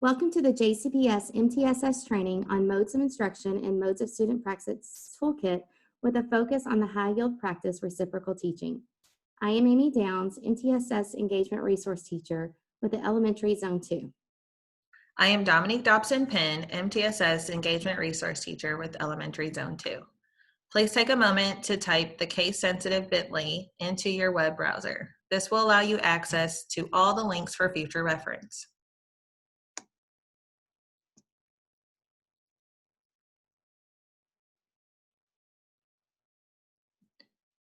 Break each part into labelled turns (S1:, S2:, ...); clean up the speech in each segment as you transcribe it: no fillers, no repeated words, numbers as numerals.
S1: Welcome to the JCPS MTSS training on modes of instruction and modes of student practice toolkit with a focus on the high yield practice reciprocal teaching. I am Amy Downs, MTSS Engagement Resource Teacher with the Elementary Zone 2.
S2: I am Dominique Dobson-Penn, MTSS Engagement Resource Teacher with Elementary Zone 2. Please take a moment to type the case-sensitive bit.ly into your web browser. This will allow you access to all the links for future reference.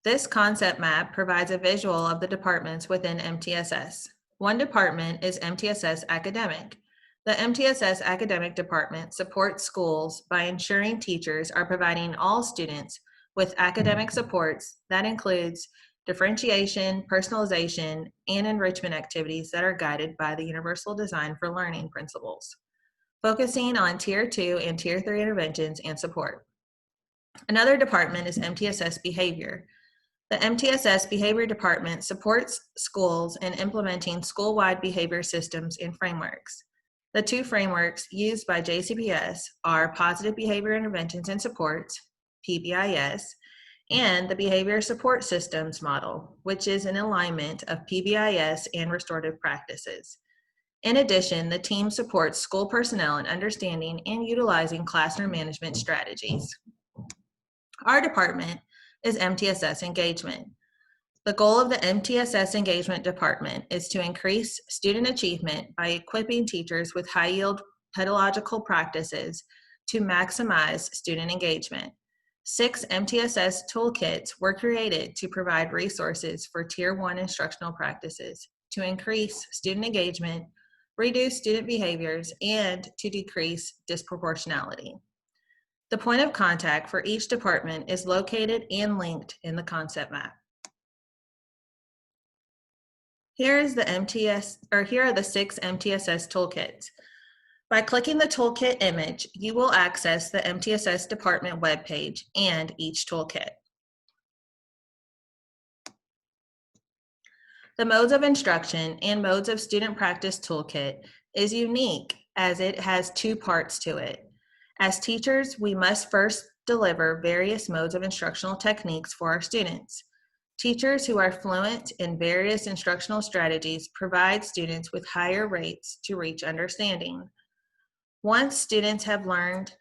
S2: This concept map provides a visual of the departments within MTSS. One department is MTSS Academic. The MTSS Academic Department supports schools by ensuring teachers are providing all students with academic supports that includes differentiation, personalization, and enrichment activities that are guided by the Universal Design for Learning principles, focusing on Tier 2 and Tier 3 interventions and support. Another department is MTSS Behavior. The MTSS Behavior Department supports schools in implementing school-wide behavior systems and frameworks. The two frameworks used by JCPS are Positive Behavior Interventions and Supports, PBIS, and the Behavior Support Systems Model, which is an alignment of PBIS and restorative practices. In addition, the team supports school personnel in understanding and utilizing classroom management strategies. Our department is MTSS Engagement. The goal of the MTSS Engagement Department is to increase student achievement by equipping teachers with high-yield pedagogical practices to maximize student engagement. 6 MTSS toolkits were created to provide resources for Tier 1 instructional practices to increase student engagement, reduce student behaviors, and to decrease disproportionality. The point of contact for each department is located and linked in the concept map. Here are the 6 MTSS toolkits. By clicking the toolkit image, you will access the MTSS department webpage and each toolkit. The Modes of Instruction and Modes of Student Practice toolkit is unique as it has 2 parts to it. As teachers, we must first deliver various modes of instructional techniques for our students. Teachers who are fluent in various instructional strategies provide students with higher rates to reach understanding. Once students have learned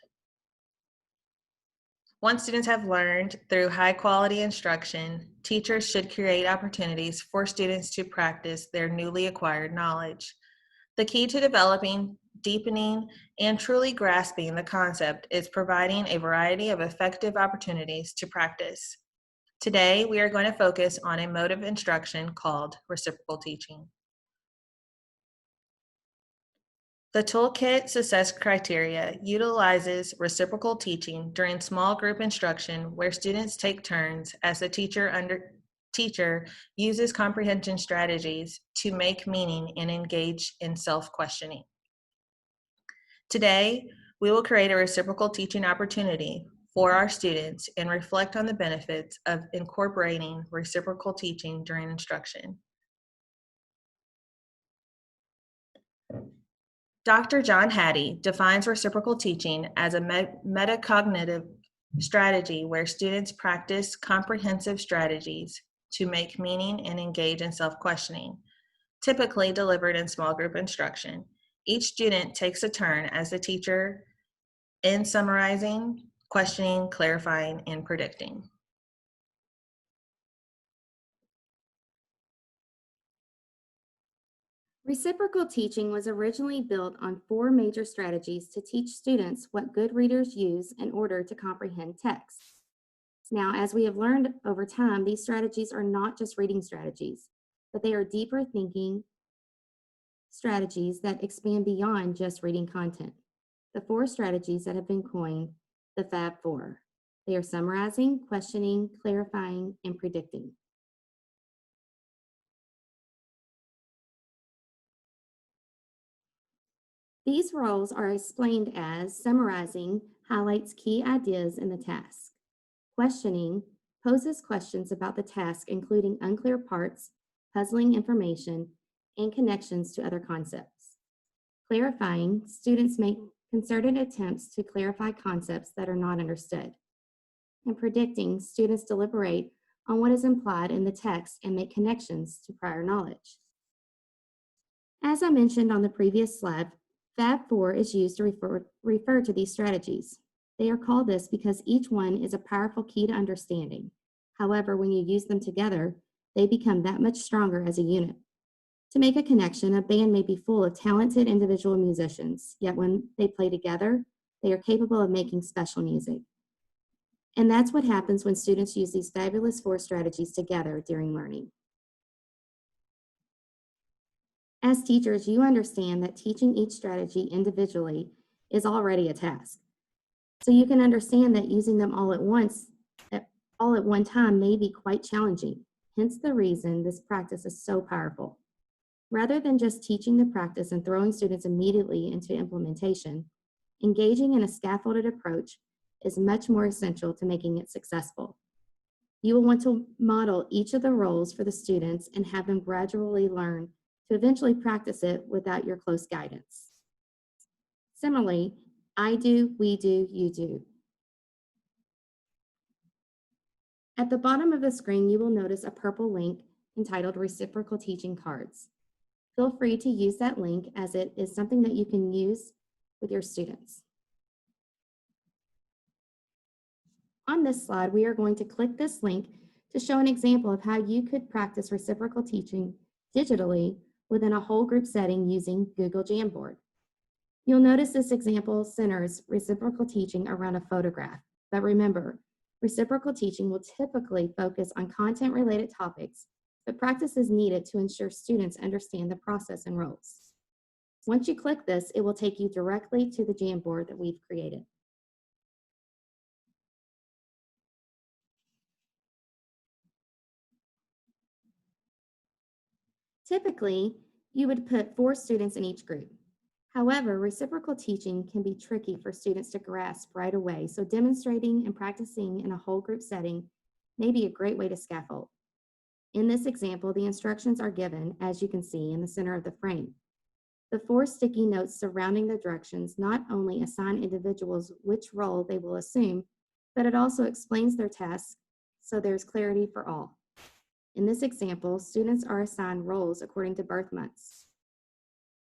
S2: through high-quality instruction, teachers should create opportunities for students to practice their newly acquired knowledge. The key to developing, deepening, and truly grasping the concept is providing a variety of effective opportunities to practice. Today, we are going to focus on a mode of instruction called reciprocal teaching. The toolkit success criteria utilizes reciprocal teaching during small group instruction where students take turns as the teacher uses comprehension strategies to make meaning and engage in self-questioning. Today, we will create a reciprocal teaching opportunity for our students and reflect on the benefits of incorporating reciprocal teaching during instruction. Dr. John Hattie defines reciprocal teaching as a metacognitive strategy where students practice comprehensive strategies to make meaning and engage in self-questioning, typically delivered in small group instruction. Each student takes a turn as the teacher in summarizing, questioning, clarifying, and predicting.
S1: Reciprocal teaching was originally built on 4 major strategies to teach students what good readers use in order to comprehend text. Now, as we have learned over time, these strategies are not just reading strategies, but they are deeper thinking strategies that expand beyond just reading content. The 4 strategies that have been coined the Fab 4. They are summarizing, questioning, clarifying, and predicting. These roles are explained as summarizing highlights key ideas in the task. Questioning poses questions about the task, including unclear parts, puzzling information, and connections to other concepts. Clarifying, students make concerted attempts to clarify concepts that are not understood. And predicting, students deliberate on what is implied in the text and make connections to prior knowledge. As I mentioned on the previous slide, Fab 4 is used to refer to these strategies. They are called this because each one is a powerful key to understanding. However, when you use them together, they become that much stronger as a unit. To make a connection, a band may be full of talented individual musicians, yet when they play together, they are capable of making special music. And that's what happens when students use these fabulous 4 strategies together during learning. As teachers, you understand that teaching each strategy individually is already a task. So you can understand that using them all at one time may be quite challenging. Hence the reason this practice is so powerful. Rather than just teaching the practice and throwing students immediately into implementation, engaging in a scaffolded approach is much more essential to making it successful. You will want to model each of the roles for the students and have them gradually learn to eventually practice it without your close guidance. Similarly, I do, we do, you do. At the bottom of the screen, you will notice a purple link entitled Reciprocal Teaching Cards. Feel free to use that link as it is something that you can use with your students. On this slide, we are going to click this link to show an example of how you could practice reciprocal teaching digitally within a whole group setting using Google Jamboard. You'll notice this example centers reciprocal teaching around a photograph. But remember, reciprocal teaching will typically focus on content-related topics, but practice is needed to ensure students understand the process and roles. Once you click this, it will take you directly to the Jamboard that we've created. Typically, you would put 4 students in each group. However, reciprocal teaching can be tricky for students to grasp right away, so demonstrating and practicing in a whole group setting may be a great way to scaffold. In this example, the instructions are given, as you can see, in the center of the frame. The 4 sticky notes surrounding the directions not only assign individuals which role they will assume, but it also explains their tasks so there's clarity for all. In this example, students are assigned roles according to birth months.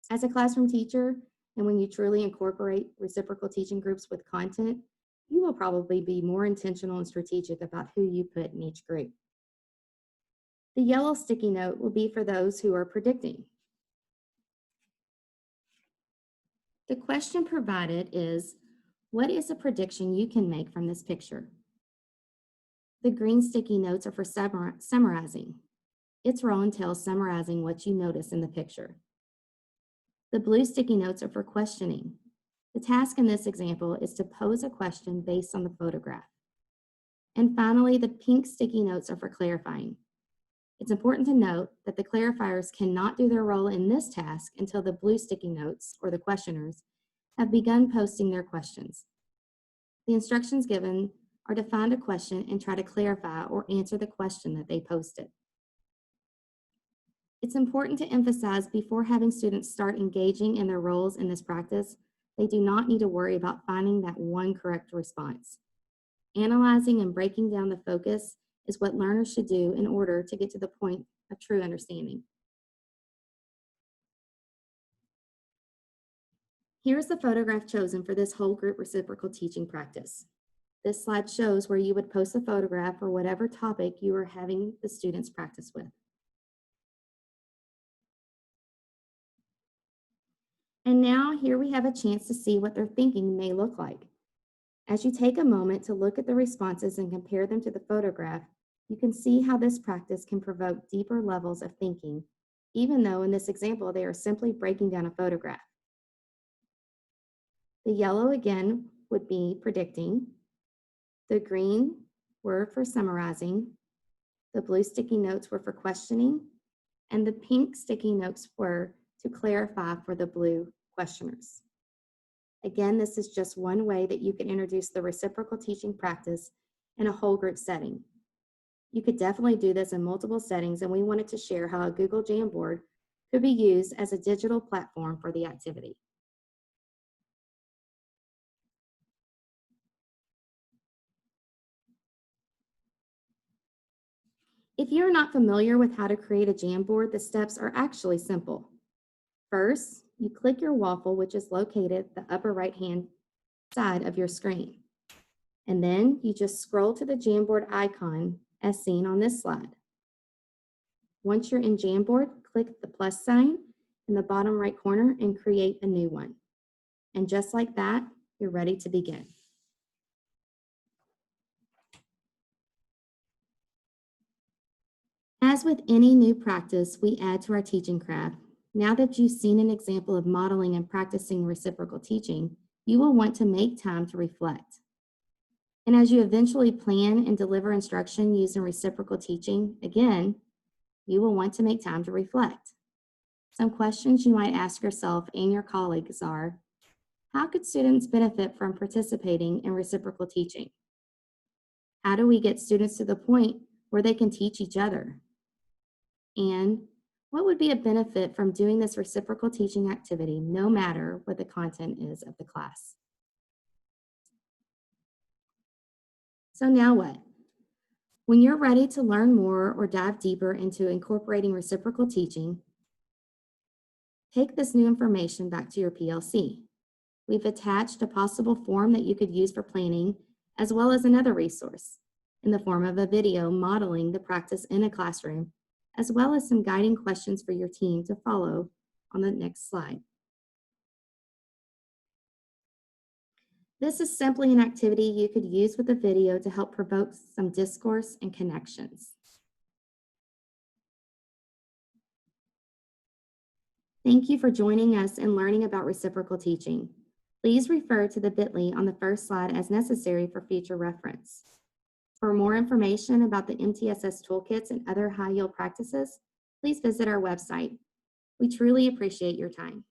S1: As a classroom teacher, and when you truly incorporate reciprocal teaching groups with content, you will probably be more intentional and strategic about who you put in each group. The yellow sticky note will be for those who are predicting. The question provided is, what is a prediction you can make from this picture? The green sticky notes are for summarizing. Its role entails summarizing what you notice in the picture. The blue sticky notes are for questioning. The task in this example is to pose a question based on the photograph. And finally, the pink sticky notes are for clarifying. It's important to note that the clarifiers cannot do their role in this task until the blue sticky notes, or the questioners, have begun posting their questions. The instructions given are to find a question and try to clarify or answer the question that they posted. It's important to emphasize before having students start engaging in their roles in this practice, they do not need to worry about finding that one correct response. Analyzing and breaking down the focus is what learners should do in order to get to the point of true understanding. Here's the photograph chosen for this whole group reciprocal teaching practice. This slide shows where you would post the photograph for whatever topic you are having the students practice with. And now here we have a chance to see what their thinking may look like. As you take a moment to look at the responses and compare them to the photograph, you can see how this practice can provoke deeper levels of thinking, even though in this example, they are simply breaking down a photograph. The yellow again would be predicting. The green were for summarizing. The blue sticky notes were for questioning. And the pink sticky notes were to clarify for the blue questioners. Again, this is just one way that you can introduce the reciprocal teaching practice in a whole group setting. You could definitely do this in multiple settings, and we wanted to share how a Google Jamboard could be used as a digital platform for the activity. If you're not familiar with how to create a Jamboard, the steps are actually simple. First, you click your waffle, which is located at the upper right-hand side of your screen. And then you just scroll to the Jamboard icon as seen on this slide. Once you're in Jamboard, click the plus sign in the bottom right corner and create a new one. And just like that, you're ready to begin. As with any new practice we add to our teaching craft, now that you've seen an example of modeling and practicing reciprocal teaching, you will want to make time to reflect. And as you eventually plan and deliver instruction using reciprocal teaching, again, you will want to make time to reflect. Some questions you might ask yourself and your colleagues are, how could students benefit from participating in reciprocal teaching? How do we get students to the point where they can teach each other? And what would be a benefit from doing this reciprocal teaching activity no matter what the content is of the class? So now what? When you're ready to learn more or dive deeper into incorporating reciprocal teaching, take this new information back to your PLC. We've attached a possible form that you could use for planning, as well as another resource in the form of a video modeling the practice in a classroom, as well as some guiding questions for your team to follow on the next slide. This is simply an activity you could use with a video to help provoke some discourse and connections. Thank you for joining us and learning about reciprocal teaching. Please refer to the bit.ly on the first slide as necessary for future reference. For more information about the MTSS Toolkits and other high-yield practices, please visit our website. We truly appreciate your time.